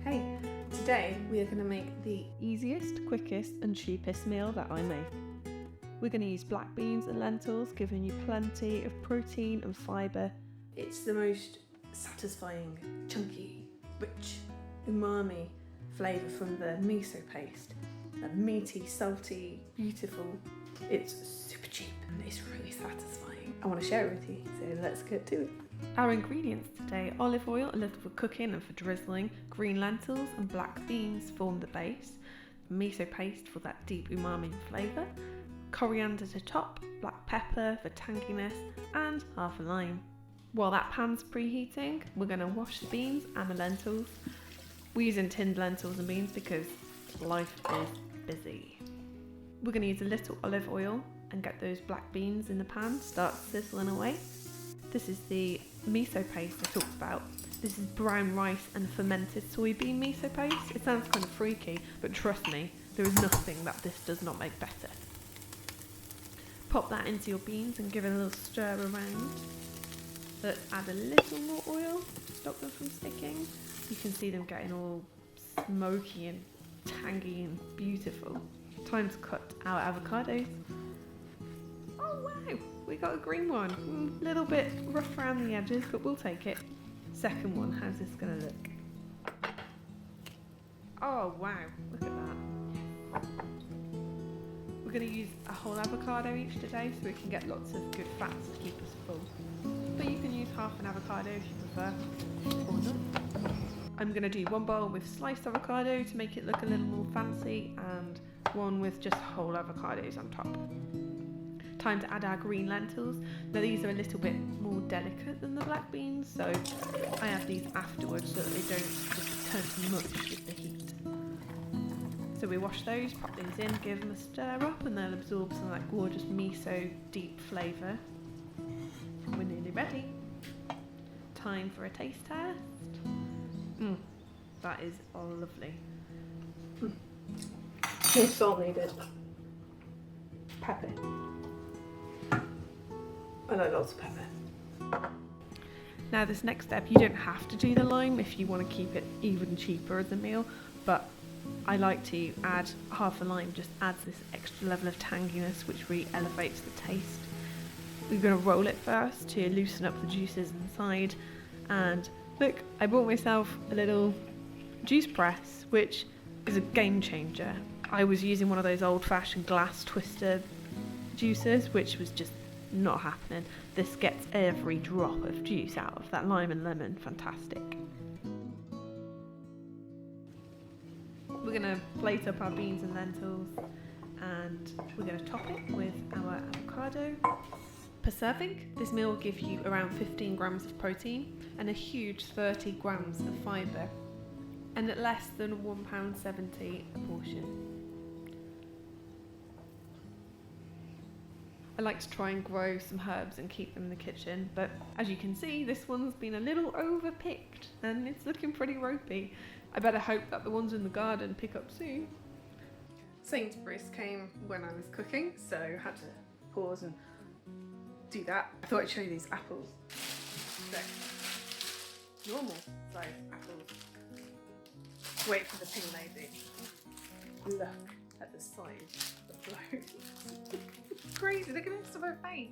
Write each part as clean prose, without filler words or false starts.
Hey, today we are going to make the easiest, quickest and cheapest meal that I make. We're going to use black beans and lentils, giving you plenty of protein and fibre. It's the most satisfying, chunky, rich, umami flavour from the miso paste. The meaty, salty, beautiful. It's super cheap and it's really satisfying. I want to share it with you, so let's get to it. Our ingredients today: olive oil, a little for cooking and for drizzling, green lentils and black beans form the base, miso paste for that deep umami flavour, coriander to top, black pepper for tanginess, and half a lime. While that pan's preheating, we're going to wash the beans and the lentils. We're using tinned lentils and beans because life is busy. We're going to use a little olive oil and get those black beans in the pan, start sizzling away. This is the miso paste I talked about. This is brown rice and fermented soybean miso paste. It sounds kind of freaky, but trust me, there is nothing that this does not make better. Pop that into your beans and give it a little stir around. Let's add a little more oil to stop them from sticking. You can see them getting all smoky and tangy and beautiful. Time to cut our avocados. Oh wow, we got a green one. A little bit rough around the edges, but we'll take it. Second one, how's this gonna look? Oh wow, look at that. We're gonna use a whole avocado each today so we can get lots of good fats to keep us full. But you can use half an avocado if you prefer, or not. I'm gonna do one bowl with sliced avocado to make it look a little more fancy, and one with just whole avocados on top. Time to add our green lentils. Now these are a little bit more delicate than the black beans, so I add these afterwards so that they don't just turn to mush with the heat. So we wash those, pop these in, give them a stir up, and they'll absorb some of that gorgeous miso deep flavour. We're nearly ready. Time for a taste test. That is lovely. No salt needed. Pepper. I like lots of pepper. Now this next step, you don't have to do the lime if you want to keep it even cheaper as a meal, but I like to add half a lime, just adds this extra level of tanginess which really elevates the taste. We're going to roll it first to loosen up the juices inside, and look, I bought myself a little juice press which is a game changer. I was using one of those old-fashioned glass twister juicers which was just not happening. This gets every drop of juice out of that lime and lemon. Fantastic. We're going to plate up our beans and lentils, and we're going to top it with our avocado. Per serving, this meal will give you around 15 grams of protein and a huge 30 grams of fibre, and at less than £1.70 a portion. I like to try and grow some herbs and keep them in the kitchen, but as you can see, this one's been a little overpicked and it's looking pretty ropey. I better hope that the ones in the garden pick up soon. Sainsbury's came when I was cooking, so I had to pause and do that. I thought I'd show you these apples. So, normal size apples. Wait for the pink lady. Look at the size of the blow. Crazy, look at this on my face.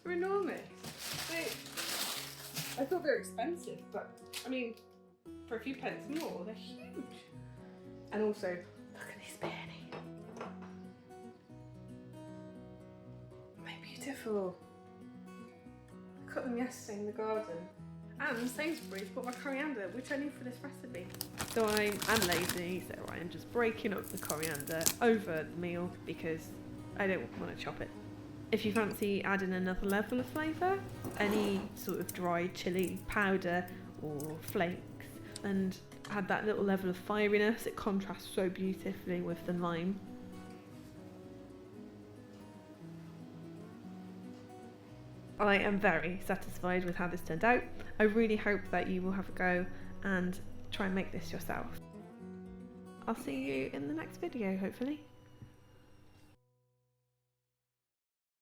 They're enormous. I thought they were expensive, but I mean, for a few pence more, they're huge. And also, look at this peony. They're beautiful. I cut them yesterday in the garden. And Sainsbury's bought my coriander, which I need for this recipe. So I'm lazy, so I am just breaking up the coriander over the meal because I don't want to chop it. If you fancy adding another level of flavour, any sort of dried chilli powder or flakes, and add that little level of fieriness, it contrasts so beautifully with the lime. I am very satisfied with how this turned out. I really hope that you will have a go and try and make this yourself. I'll see you in the next video, hopefully.